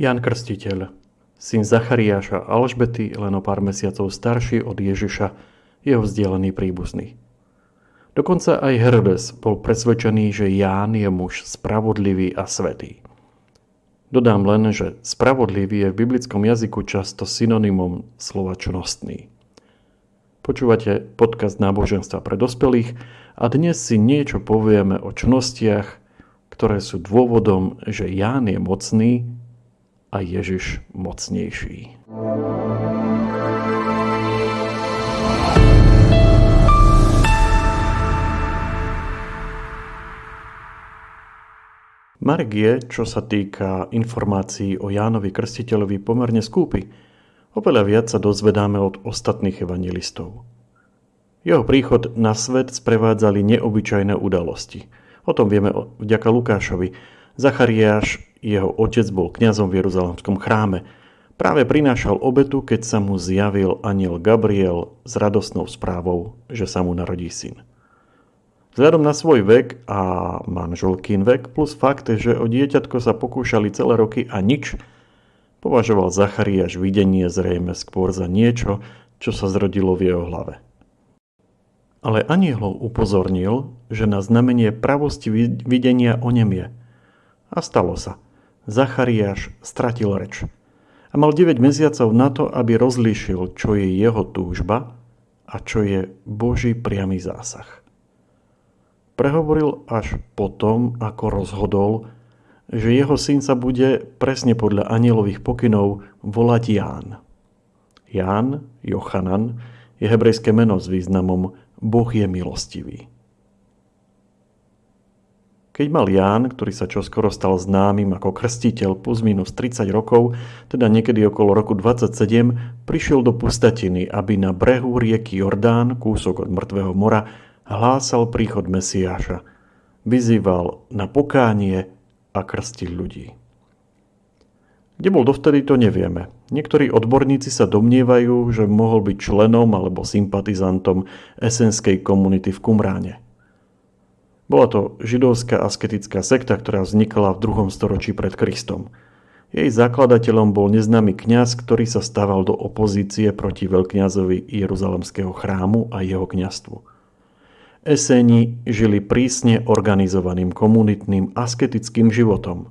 Ján Krstiteľ, syn Zachariáša a Alžbety, len o pár mesiacov starší od Ježiša, jeho vzdialený príbuzný. Dokonca aj Herodes bol presvedčený, že Ján je muž spravodlivý a svätý. Dodám len, že spravodlivý je v biblickom jazyku často synonymom slova čnostný. Počúvate podcast náboženstva pre dospelých a dnes si niečo povieme o čnostiach, ktoré sú dôvodom, že Ján je mocný a Ježiš mocnejší. Marek je, čo sa týka informácií o Jánovi Krstiteľovi, pomerne skúpy. Oveľa viac sa dozvedáme od ostatných evanjelistov. Jeho príchod na svet sprevádzali neobyčajné udalosti. O tom vieme vďaka Lukášovi. Zachariáš, jeho otec, bol kňazom v Jeruzalemskom chráme. Práve prinášal obetu, keď sa mu zjavil anjel Gabriel s radosnou správou, že sa mu narodí syn. Vzhľadom na svoj vek a manželkyn vek plus fakt, že o dieťatko sa pokúšali celé roky a nič, považoval Zachariáš videnie zrejme skôr za niečo, čo sa zrodilo v jeho hlave. Ale anjel ho upozornil, že na znamenie pravosti videnia onemie. A stalo sa. Zachariáš stratil reč. A mal 9 mesiacov na to, aby rozlíšil, čo je jeho túžba a čo je Boží priamy zásah. Prehovoril až potom, ako rozhodol, že jeho syn sa bude presne podľa anjelových pokynov volať Ján. Ján, Jochanan, je hebrejské meno s významom Boh je milostivý. Keď mal Ján, ktorý sa čoskoro stal známym ako krstiteľ plus minus 30 rokov, teda niekedy okolo roku 27, prišiel do pustatiny, aby na brehu rieky Jordán, kúsok od mŕtvého mora, hlásal príchod Mesiáša. Vyzýval na pokánie a krstil ľudí. Kde bol dovtedy, to nevieme. Niektorí odborníci sa domnievajú, že mohol byť členom alebo sympatizantom esenskej komunity v Qumráne. Bola to židovská asketická sekta, ktorá vznikla v 2. storočí pred Kristom. Jej zakladateľom bol neznámy kňaz, ktorý sa stával do opozície proti veľkňazovi Jeruzalemského chrámu a jeho kňazstvu. Eséni žili prísne organizovaným komunitným asketickým životom.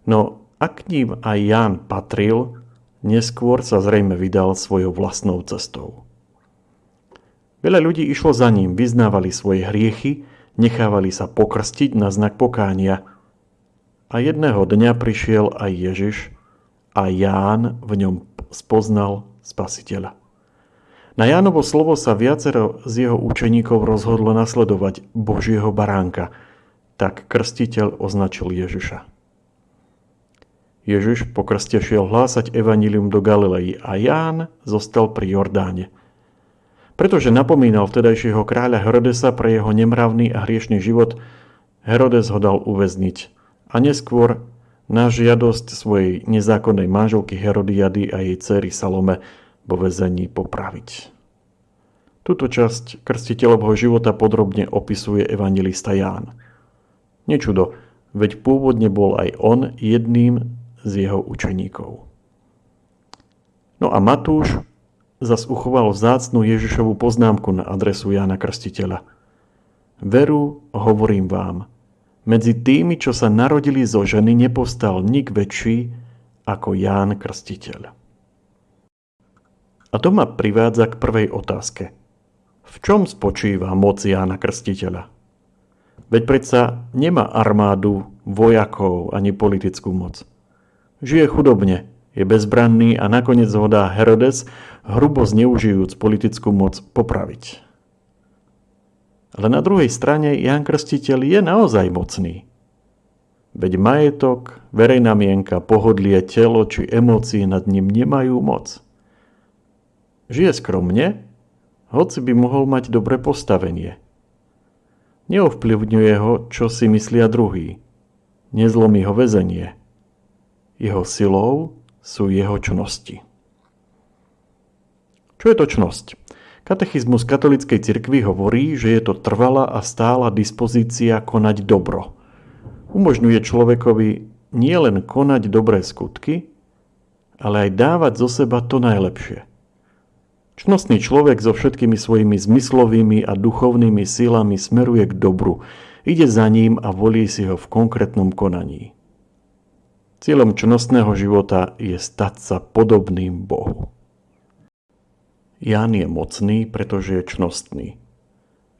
No a k ním aj Ján patril, neskôr sa zrejme vydal svojou vlastnou cestou. Veľa ľudí išlo za ním, vyznávali svoje hriechy, nechávali sa pokrstiť na znak pokánia. A jedného dňa prišiel aj Ježiš a Ján v ňom spoznal Spasiteľa. Na Jánovo slovo sa viacero z jeho učeníkov rozhodlo nasledovať Božieho baránka, tak krstiteľ označil Ježiša. Ježiš po krste šiel hlásať evanjelium do Galilei a Ján zostal pri Jordáne. Pretože napomínal vtedajšieho kráľa Herodesa pre jeho nemravný a hriešný život, Herodes ho dal uväzniť a neskôr na žiadosť svojej nezákonnej manželky Herodiady a jej dcery Salome vo väzení popraviť. Túto časť krstiteľovho života podrobne opisuje evanjelista Ján. Nečudo, veď pôvodne bol aj on jedným z jeho učeníkov. No a Matúš zas uchoval vzácnu Ježišovu poznámku na adresu Jána Krstiteľa. Veru, hovorím vám, medzi tými, čo sa narodili zo ženy, nepovstal nik väčší ako Ján Krstiteľ. A to ma privádza k prvej otázke. V čom spočíva moc Jána Krstiteľa? Veď predsa nemá armádu, vojakov ani politickú moc. Žije chudobne, je bezbranný a nakoniec ho dá Herodes, hrubo zneužijúc politickú moc, popraviť. Ale na druhej strane Ján Krstiteľ je naozaj mocný. Veď majetok, verejná mienka, pohodlie, telo či emócie nad ním nemajú moc. Žije skromne, hoci by mohol mať dobré postavenie. Neovplyvňuje ho, čo si myslia druhí. Nezlomí ho väzenie. Jeho silou sú jeho čnosti. Čo je to čnosť? Katechizmus katolíckej cirkvi hovorí, že je to trvalá a stála dispozícia konať dobro. Umožňuje človekovi nie len konať dobré skutky, ale aj dávať zo seba to najlepšie. Čnostný človek so všetkými svojimi zmyslovými a duchovnými silami smeruje k dobru, ide za ním a volí si ho v konkrétnom konaní. Cieľom čnostného života je stať sa podobným Bohu. Ján je mocný, pretože je čnostný.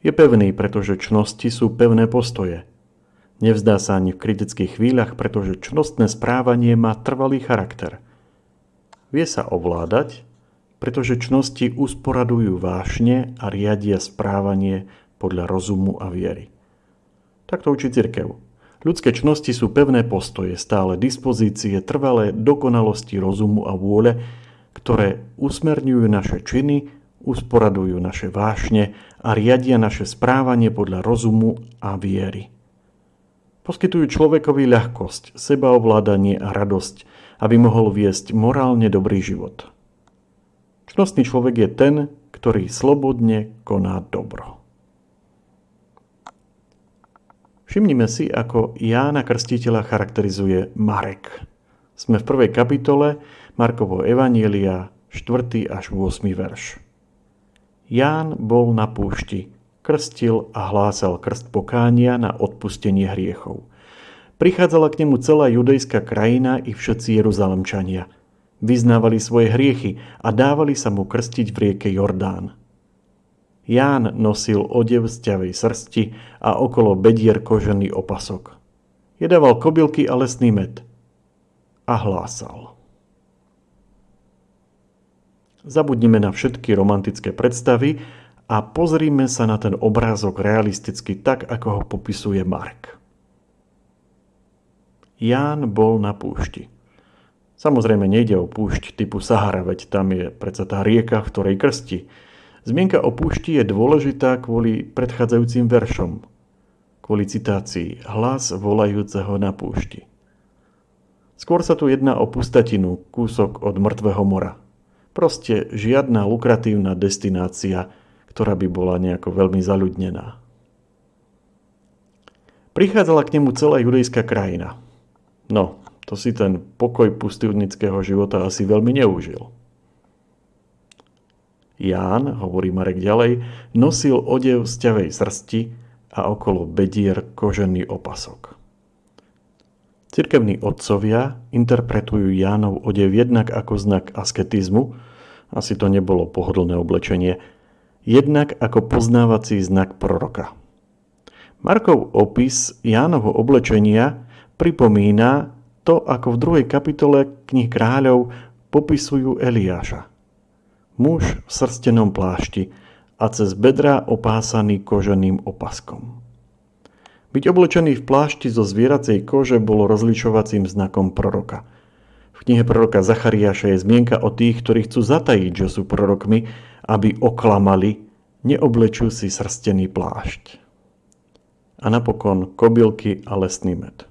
Je pevný, pretože čnosti sú pevné postoje. Nevzdá sa ani v kritických chvíľach, pretože čnostné správanie má trvalý charakter. Vie sa ovládať, pretože čnosti usporadujú vášne a riadia správanie podľa rozumu a viery. Takto učí cirkev. Ľudské čnosti sú pevné postoje, stále dispozície, trvalé dokonalosti rozumu a vôle, ktoré usmerňujú naše činy, usporadujú naše vášne a riadia naše správanie podľa rozumu a viery. Poskytujú človekovi ľahkosť, sebaovládanie a radosť, aby mohol viesť morálne dobrý život. Čnostný človek je ten, ktorý slobodne koná dobro. Všimnime si, ako Jána Krstiteľa charakterizuje Marek. Sme v 1. kapitole Markovho evanjelia, 4. až 8. verš. Ján bol na púšti, krstil a hlásal krst pokánia na odpustenie hriechov. Prichádzala k nemu celá judejská krajina i všetci Jeruzalemčania. Vyznávali svoje hriechy a dávali sa mu krstiť v rieke Jordán. Ján nosil odev z ťavej srsti a okolo bedier kožený opasok. Jedával kobylky a lesný med. A hlásal. Zabudnime na všetky romantické predstavy a pozrime sa na ten obrázok realisticky tak, ako ho popisuje Mark. Ján bol na púšti. Samozrejme nejde o púšť typu Sahara, veď tam je predsa tá rieka, v ktorej krstí. Zmienka o púšti je dôležitá kvôli predchádzajúcim veršom. Kvôli citácii hlas volajúceho na púšti. Skôr sa tu jedná o pustatinu, kúsok od mŕtvého mora. Proste žiadna lukratívna destinácia, ktorá by bola nejako veľmi zaľudnená. Prichádzala k nemu celá judejská krajina. No, to si ten pokoj pustovnického života asi veľmi neužil. Ján, hovorí Marek ďalej, nosil odev z ťavej srsti a okolo bedier kožený opasok. Cirkevní otcovia interpretujú Jánov odev jednak ako znak asketizmu, asi to nebolo pohodlné oblečenie, jednak ako poznávací znak proroka. Markov opis Jánovho oblečenia pripomína to, ako v 2. kapitole knih Kráľov popisujú Eliáša. Muž v srstenom plášti a cez bedrá opásaný koženým opaskom. Byť oblečený v plášti zo zvieracej kože bolo rozlišovacím znakom proroka. V knihe proroka Zachariáša je zmienka o tých, ktorí chcú zatajiť, že sú prorokmi, aby oklamali, neoblečú si srstený plášť. A napokon kobylky a lesný med.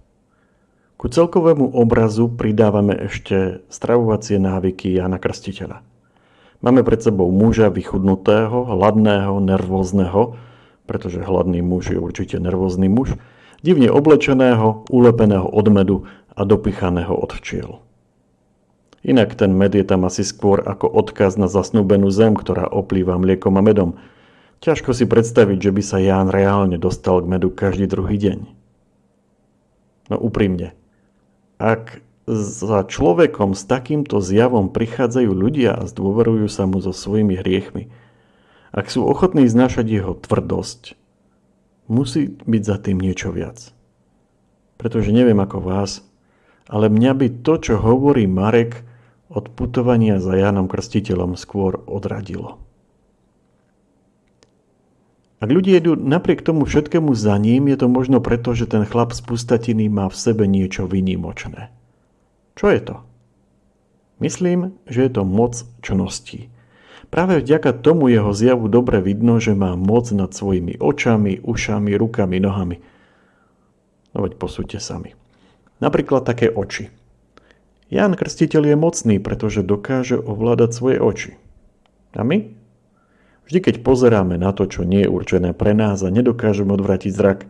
Ku celkovému obrazu pridávame ešte stravovacie návyky Jána Krstiteľa. Máme pred sebou muža vychudnutého, hladného, nervózneho, pretože hladný muž je určite nervózny muž, divne oblečeného, ulepeného od medu a dopichaného od včiel. Inak ten med je tam asi skôr ako odkaz na zasnúbenú zem, ktorá oplýva mliekom a medom. Ťažko si predstaviť, že by sa Ján reálne dostal k medu každý druhý deň. No úprimne, ak za človekom s takýmto zjavom prichádzajú ľudia a zdôverujú sa mu so svojimi hriechmi, ak sú ochotní znášať jeho tvrdosť, musí byť za tým niečo viac. Pretože neviem ako vás, ale mňa by to, čo hovorí Marek, od putovania za Jánom Krstiteľom skôr odradilo. Ak ľudia idú napriek tomu všetkému za ním, je to možno preto, že ten chlap z pustatiny má v sebe niečo výnimočné. Čo je to? Myslím, že je to moc čností. Práve vďaka tomu jeho zjavu dobre vidno, že má moc nad svojimi očami, ušami, rukami, nohami. No veď posúďte sami. Napríklad také oči. Ján Krstiteľ je mocný, pretože dokáže ovládať svoje oči. A my? Vždy, keď pozeráme na to, čo nie je určené pre nás a nedokážeme odvrátiť zrak,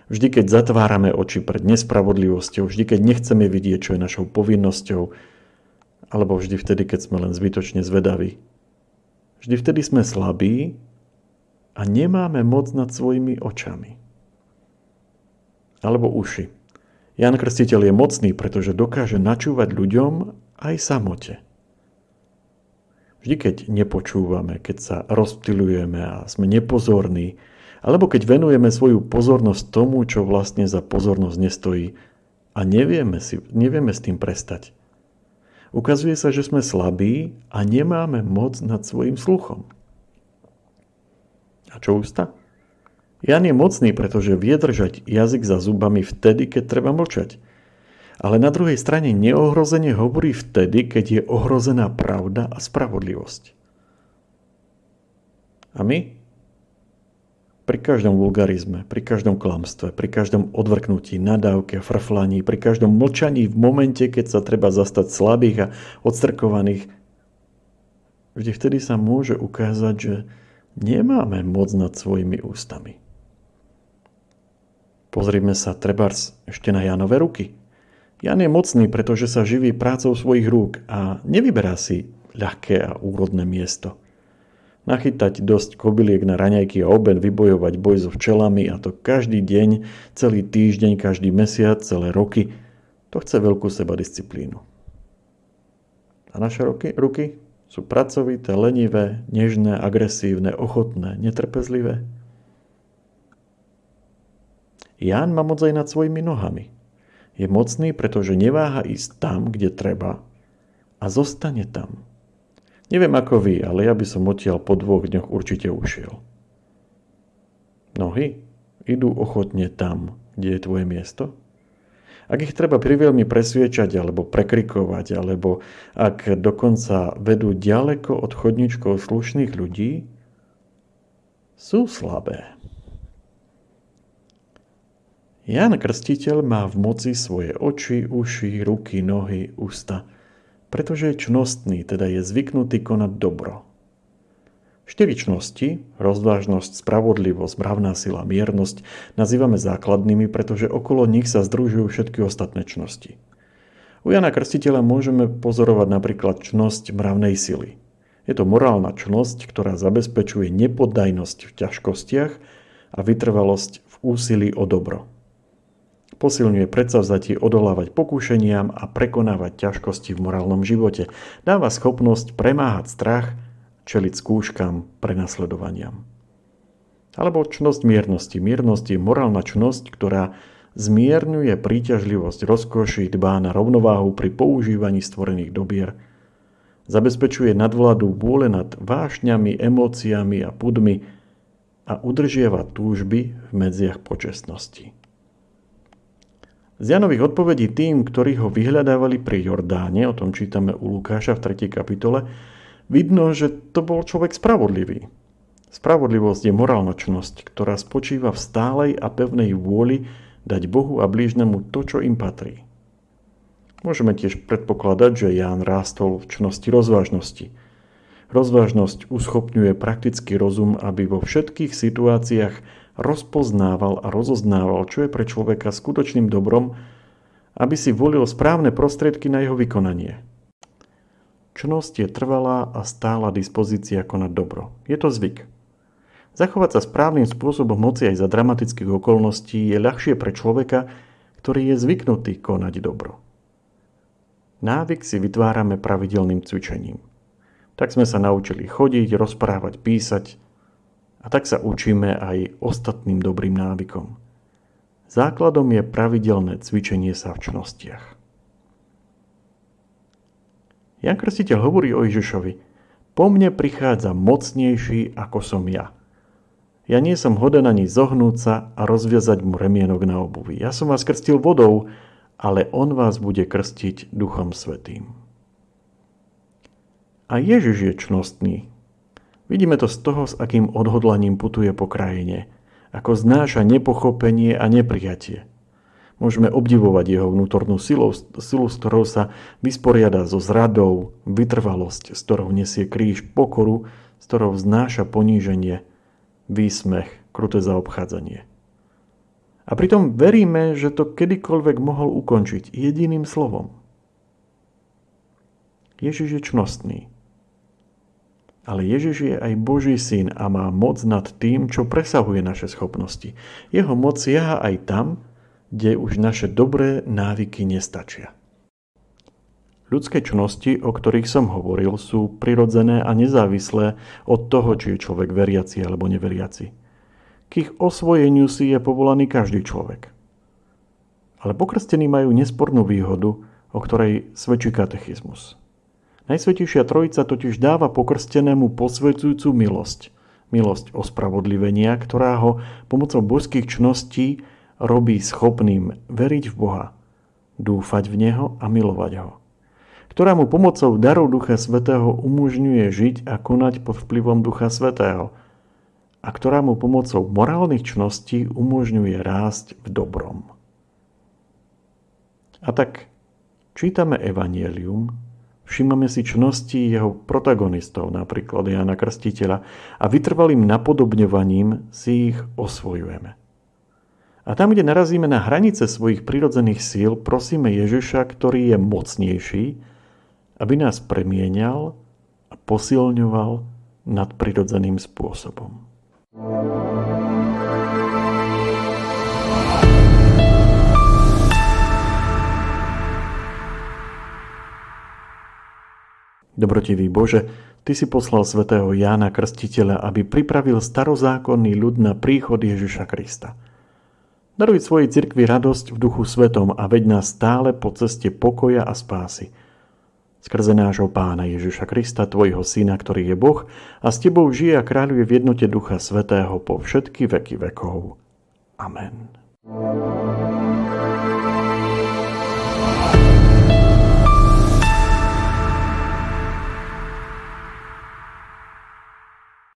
Vždy, keď zatvárame oči pred nespravodlivosťou, vždy, keď nechceme vidieť, čo je našou povinnosťou, alebo vždy vtedy, keď sme len zbytočne zvedaví. Vždy vtedy sme slabí a nemáme moc nad svojimi očami. Alebo uši. Ján Krstiteľ je mocný, pretože dokáže načúvať ľuďom aj samote. Vždy, keď nepočúvame, keď sa rozptylujeme a sme nepozorní, alebo keď venujeme svoju pozornosť tomu, čo vlastne za pozornosť nestojí a nevieme s tým prestať. Ukazuje sa, že sme slabí a nemáme moc nad svojim sluchom. A čo ústa? Ján je mocný, pretože vie držať jazyk za zubami vtedy, keď treba mlčať. Ale na druhej strane neohrozene hovorí vtedy, keď je ohrozená pravda a spravodlivosť. A my? Pri každom vulgarizme, pri každom klamstve, pri každom odvrknutí, nadávke, frflaní, pri každom mlčaní v momente, keď sa treba zastať slabých a odstrkovaných, vždy vtedy sa môže ukázať, že nemáme moc nad svojimi ústami. Pozrime sa trebárs ešte na Jánove ruky. Ján je mocný, pretože sa živí prácou svojich rúk a nevyberá si ľahké a úrodné miesto. Nachytať dosť kobyliek na raňajky a obed, vybojovať boj so včelami a to každý deň, celý týždeň, každý mesiac, celé roky, to chce veľkú sebadisciplínu. A naše ruky sú pracovité, lenivé, nežné, agresívne, ochotné, netrpezlivé. Ján má moc aj nad svojimi nohami. Je mocný, pretože neváha ísť tam, kde treba a zostane tam. Neviem ako vy, ale ja by som odtiaľ po 2 dňoch určite ušiel. Nohy idú ochotne tam, kde je tvoje miesto. Ak ich treba priveľmi presviečať alebo prekrikovať, alebo ak dokonca vedú ďaleko od chodníčkov slušných ľudí, sú slabé. Ján Krstiteľ má v moci svoje oči, uši, ruky, nohy, ústa, pretože je čnostný, teda je zvyknutý konať dobro. 4 čnosti, rozvážnosť, spravodlivosť, mravná sila, miernosť, nazývame základnými, pretože okolo nich sa združujú všetky ostatné čnosti. U Jana Krstiteľa môžeme pozorovať napríklad čnosť mravnej sily. Je to morálna čnosť, ktorá zabezpečuje nepoddajnosť v ťažkostiach a vytrvalosť v úsilí o dobro. Posilňuje predsavzatie odolávať pokúšeniam a prekonávať ťažkosti v morálnom živote. Dáva schopnosť premáhať strach, čeliť skúškam, prenasledovaniam. Alebo čnosť miernosti. Miernosť je morálna čnosť, ktorá zmierňuje príťažlivosť rozkoši, dbá na rovnováhu pri používaní stvorených dobier. Zabezpečuje nadvládu vôle nad vášňami, emóciami a pudmi a udržiava túžby v medziach počestnosti. Z Jánových odpovedí tým, ktorí ho vyhľadávali pri Jordáne, o tom čítame u Lukáša v 3. kapitole, vidno, že to bol človek spravodlivý. Spravodlivosť je morálna čnosť, ktorá spočíva v stálej a pevnej vôli dať Bohu a blížnemu to, čo im patrí. Môžeme tiež predpokladať, že Ján rástol v čnosti rozvážnosti. Rozvážnosť uschopňuje praktický rozum, aby vo všetkých situáciách rozpoznával a rozoznával, čo je pre človeka skutočným dobrom, aby si volil správne prostriedky na jeho vykonanie. Čnosť je trvalá a stála dispozícia konať dobro. Je to zvyk. Zachovať sa správnym spôsobom moci aj za dramatických okolností je ľahšie pre človeka, ktorý je zvyknutý konať dobro. Návyk si vytvárame pravidelným cvičením. Tak sme sa naučili chodiť, rozprávať, písať, a tak sa učíme aj ostatným dobrým návykom. Základom je pravidelné cvičenie sa v čnostiach. Ján Krstiteľ hovorí o Ježišovi: Po mne prichádza mocnejší ako som ja. Ja nie som hoden ani zohnúť sa a rozviazať mu remienok na obuvi. Ja som vás krstil vodou, ale on vás bude krstiť Duchom Svätým. A Ježiš je čnostný. Vidíme to z toho, s akým odhodlaním putuje po krajine, ako znáša nepochopenie a neprijatie. Môžeme obdivovať jeho vnútornú silu, s ktorou sa vysporiada so zradou, vytrvalosť, s ktorou nesie kríž, pokoru, s ktorou znáša poníženie, výsmech, kruté zaobchádzanie. A pritom veríme, že to kedykoľvek mohol ukončiť jediným slovom. Ježiš je čnostný. Ale Ježiš je aj Boží syn a má moc nad tým, čo presahuje naše schopnosti. Jeho moc siaha aj tam, kde už naše dobré návyky nestačia. Ľudské čnosti, o ktorých som hovoril, sú prirodzené a nezávislé od toho, či je človek veriaci alebo neveriaci. K ich osvojeniu si je povolaný každý človek. Ale pokrstení majú nespornú výhodu, o ktorej svedčí katechizmus. Najsvätejšia Trojica totiž dáva pokrstenému posväcujúcu milosť. Milosť ospravodlivenia, ktorá ho pomocou božských čností robí schopným veriť v Boha, dúfať v Neho a milovať Ho. Ktorá mu pomocou darov Ducha Svätého umožňuje žiť a konať pod vplyvom Ducha Svätého a ktorá mu pomocou morálnych čností umožňuje rásť v dobrom. A tak čítame Evangelium, všímame si čnosti jeho protagonistov, napríklad Jána Krstiteľa, a vytrvalým napodobňovaním si ich osvojujeme. A tam, kde narazíme na hranice svojich prirodzených síl, prosíme Ježiša, ktorý je mocnejší, aby nás premieňal a posilňoval nadprirodzeným spôsobom. Dobrotivý Bože, Ty si poslal svätého Jána Krstiteľa, aby pripravil starozákonný ľud na príchod Ježiša Krista. Daruj svojej cirkvi radosť v Duchu Svetom a veď nás stále po ceste pokoja a spásy. Skrze nášho Pána Ježiša Krista, Tvojho Syna, ktorý je Boh a s Tebou žije a kráľuje v jednote Ducha Svätého po všetky veky vekov. Amen.